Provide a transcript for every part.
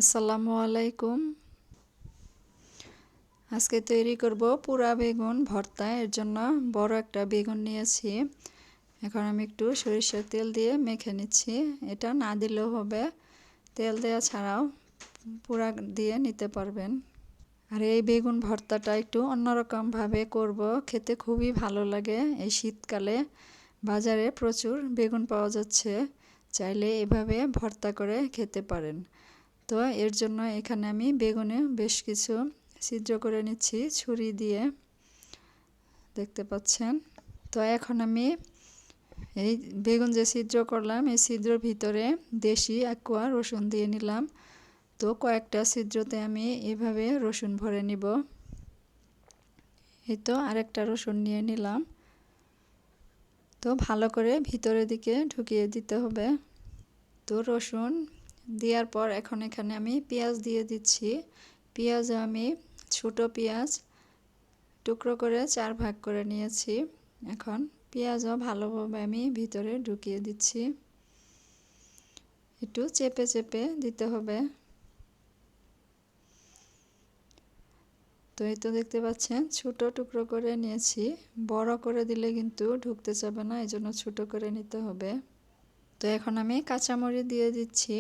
আসসালামু আলাইকুম। আজকে তৈরি করব পুরা বেগুন ভর্তা। এর জন্য বড় একটা বেগুন নিয়েছি। এখন আমি একটু সরিষার তেল দিয়ে মেখে নিচ্ছি। এটা না দিলেও হবে, তেল দেওয়া ছাড়াও পুরা দিয়ে নিতে পারবেন। আর এই বেগুন ভর্তাটা একটু অন্যরকমভাবে করব, খেতে খুবই ভালো লাগে। এই শীতকালে বাজারে প্রচুর বেগুন পাওয়া যাচ্ছে, চাইলে এভাবে ভর্তা করে খেতে পারেন। তো এর জন্য এখানে আমি বেগুনে বেশ কিছু ছিদ্র করে নিচ্ছি ছুরি দিয়ে, দেখতে পাচ্ছেন। তো এখন আমি এই বেগুন যে ছিদ্র করলাম, এই ছিদ্রর ভিতরে দেশি এক কোয়া রসুন দিয়ে নিলাম। তো কয়েকটা ছিদ্রতে আমি এভাবে রসুন ভরে নিব। এই তো আরেকটা রসুন নিয়ে নিলাম। তো ভালো করে ভিতরের দিকে ঢুকিয়ে দিতে হবে। তো রসুন দেওয়ার পর এখন এখানে আমি পেঁয়াজ দিয়ে দিচ্ছি। পেঁয়াজ আমি ছোট পেঁয়াজ টুকরো করে 4 ভাগ করে নিয়েছি। এখন পেঁয়াজও ভালোভাবে আমি ভিতরে ঢুকিয়ে দিচ্ছি। একটু চেপে চেপে দিতে হবে। তো এই তো দেখতে পাচ্ছেন ছোট টুকরো করে নিয়েছি। বড় করে দিলে কিন্তু ঢুকতে চাবে না, এই জন্য ছোট করে নিতে হবে। তো এখন আমি কাঁচামরিচ দিয়ে দিচ্ছি।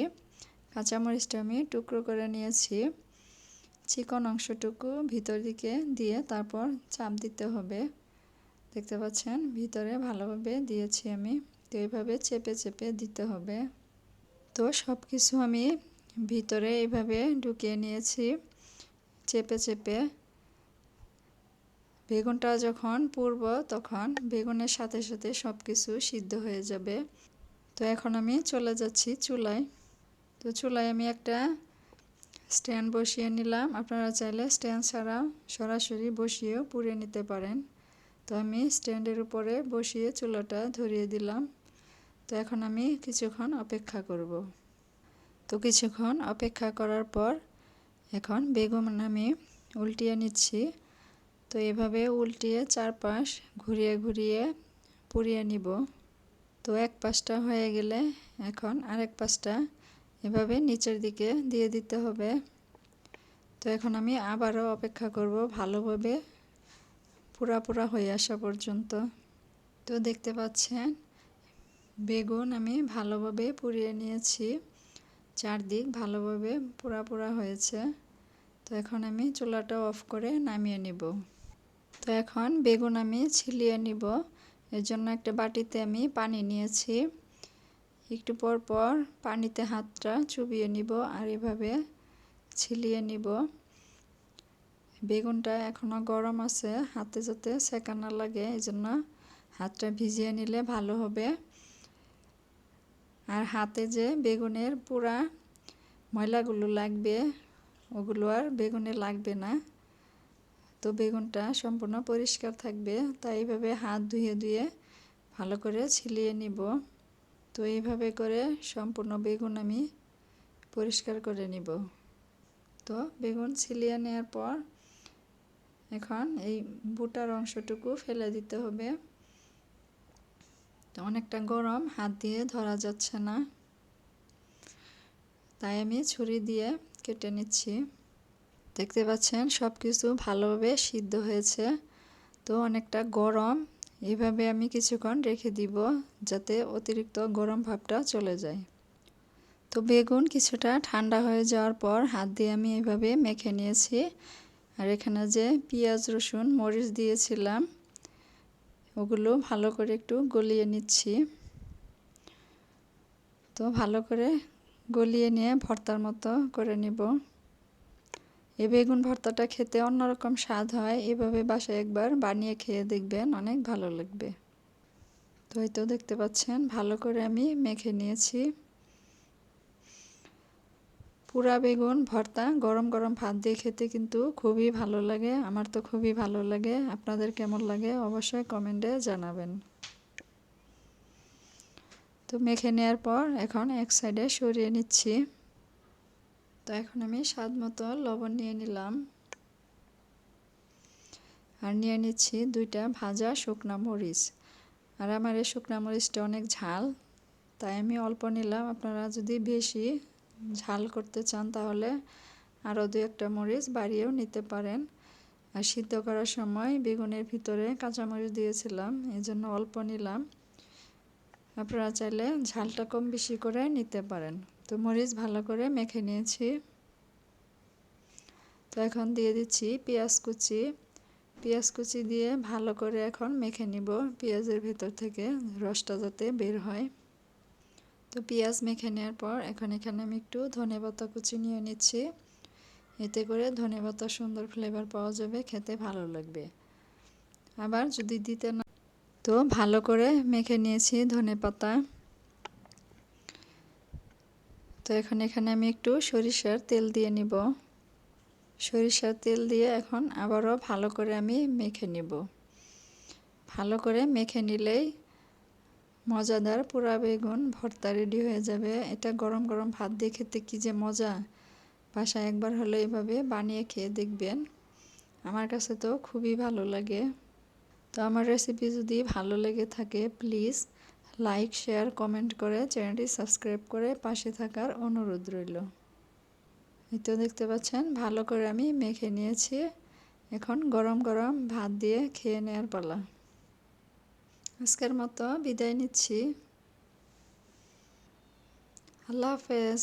কাঁচামরিচটা আমি টুকরো করে নিয়েছি। চিকন অংশটুকু ভিতর দিকে দিয়ে তারপর চাপ দিতে হবে। দেখতে পাচ্ছেন ভিতরে ভালোভাবে দিয়েছি আমি। তো এইভাবে চেপে চেপে দিতে হবে। তো সব কিছু আমি ভিতরে এইভাবে ঢুকিয়ে নিয়েছি চেপে চেপে। বেগুনটা যখন পুড়ব তখন বেগুনের সাথে সাথে সব কিছু সিদ্ধ হয়ে যাবে। তো এখন আমি চলে যাচ্ছি চুলায়। তো চুলায় আমি একটা স্ট্যান্ড বসিয়ে নিলাম। আপনারা চাইলে স্ট্যান্ড ছাড়া সরাসরি বসিয়েও পুড়িয়ে নিতে পারেন। তো আমি স্ট্যান্ডের উপরে বসিয়ে চুলাটা ধরিয়ে দিলাম। তো এখন আমি কিছুক্ষণ অপেক্ষা করব। তো কিছুক্ষণ অপেক্ষা করার পর এখন বেগুন আমি উল্টিয়ে নিচ্ছি। তো এভাবে উল্টিয়ে চারপাশ ঘুরিয়ে ঘুরিয়ে পুড়িয়ে নিব। তো এক পাশটা হয়ে গেলে এখন আরেক পাশটা এভাবে নিচের দিকে দিয়ে দিতে হবে। তো এখন আমি আবারও অপেক্ষা করব ভালোভাবে পুরা হয়ে আসা পর্যন্ত। তো দেখতে পাচ্ছেন বেগুন আমি ভালোভাবে পুড়িয়ে নিয়েছি। চারদিক ভালোভাবে পোড়া হয়েছে। তো এখন আমি চুলাটা অফ করে নামিয়ে নিব। তো এখন বেগুন আমি ছিলিয়ে নিব। এর জন্য একটা বাটিতে আমি পানি নিয়েছি। একটু পর পর পানিতে হাতটা চুবিয়ে নিব আর এভাবে ছিলিয়ে নিব। বেগুনটা এখনও গরম আছে, হাতে যাতে সেকা না লাগে, এই জন্য হাতটা ভিজিয়ে নিলে ভালো হবে। আর হাতে যে বেগুনের পুরা ময়লাগুলো লাগবে ওগুলো আর বেগুনে লাগবে না। তো বেগুনটা সম্পূর্ণ পরিষ্কার থাকবে। তাই এইভাবে হাত ধুয়ে ধুয়ে ভালো করে ছিলিয়ে নিব। তো এইভাবে করে সম্পূর্ণ বেগুন আমি পরিষ্কার করে নিব। তো বেগুন ছিলিয়ে নেওয়ার পর এখন এই বুটার অংশটুকু ফেলে দিতে হবে। তো অনেকটা গরম, হাত দিয়ে ধরা যাচ্ছে না, তাই আমি ছুরি দিয়ে কেটে নিচ্ছি। দেখতে পাচ্ছেন সব কিছু ভালোভাবে সিদ্ধ হয়েছে। তো অনেকটা গরম, এইভাবে আমি কিছুক্ষণ রেখে দিব যাতে অতিরিক্ত গরম ভাবটা চলে যায়। তো বেগুন কিছুটা ঠান্ডা হয়ে যাওয়ার পর হাত দিয়ে আমি এইভাবে মেখে নিয়েছি। আর এখানে যে পেঁয়াজ রসুন মরিচ দিয়েছিলাম ওগুলো ভালো করে একটু গলিয়ে নিচ্ছি। তো ভালো করে গলিয়ে নিয়ে ভর্তার মতো করে নিব। এই বেগুন ভর্তাটা খেতে অন্যরকম স্বাদ হয়। এভাবে বাসায় একবার বানিয়ে খেয়ে দেখবেন, অনেক ভালো লাগবে। তো এই তো দেখতে পাচ্ছেন ভালো করে আমি মেখে নিয়েছি। পুরা বেগুন ভর্তা গরম গরম ভাত দিয়ে খেতে কিন্তু খুবই ভালো লাগে। আমার তো খুবই ভালো লাগে। আপনাদের কেমন লাগে অবশ্যই কমেন্টে জানাবেন। তো মেখে নেওয়ার পর এখন এক সাইডে সরিয়ে নিচ্ছি। তো এখন আমি স্বাদ মতো লবণ নিয়ে নিলাম। আর নিয়ে নিচ্ছি 2টা ভাজা শুকনা মরিচ। আর আমার এই শুকনা মরিচটা অনেক ঝাল, তাই আমি অল্প নিলাম। আপনারা যদি বেশি ঝাল করতে চান তাহলে আরও 2-1টা মরিচ বাড়িয়েও নিতে পারেন। আর সিদ্ধ করার সময় বেগুনের ভিতরে কাঁচামরিচ দিয়েছিলাম, এজন্য অল্প নিলাম। আপনারা চাইলে ঝালটা কম বেশি করে নিতে পারেন। তো মরিচ ভালো করে মেখে নিয়েছি। তো এখন দিয়ে দিচ্ছি পেঁয়াজ কুচি। পেঁয়াজ কুচি দিয়ে ভালো করে এখন মেখে নিব, পেঁয়াজের ভেতর থেকে রসটা যাতে বের হয়। তো পেঁয়াজ মেখে নেওয়ার পর এখন এখানে আমি একটু ধনেপাতা কুচি নিয়ে নিচ্ছি। এতে করে ধনেপাতার সুন্দর ফ্লেভার পাওয়া যাবে, খেতে ভালো লাগবে। আবার যদি দিতে না, তো ভালো করে মেখে নিয়েছি ধনেপাতা। তো এখন এখানে আমি একটু সরিষার তেল দিয়ে নিব। সরিষার তেল দিয়ে এখন আবারও ভালো করে আমি মেখে নিব। ভালো করে মেখে নিলেই মজাদার পোড়া বেগুন ভর্তা রেডি হয়ে যাবে। এটা গরম গরম ভাত দিয়ে খেতে কী যে মজা! বাসায় একবার হলে এভাবে বানিয়ে খেয়ে দেখবেন। আমার কাছে তো খুবই ভালো লাগে। তো আমার রেসিপি যদি ভালো লেগে থাকে প্লিজ লাইক, শেয়ার, কমেন্ট করে চ্যানেলটি সাবস্ক্রাইব করে পাশে থাকার অনুরোধ রইল। এই তো দেখতে পাচ্ছেন ভালো করে আমি মেখে নিয়েছি। এখন গরম গরম ভাত দিয়ে খেয়ে নেওয়ার পালা। আজকের মতো বিদায় নিচ্ছি। আল্লাহ হাফেজ।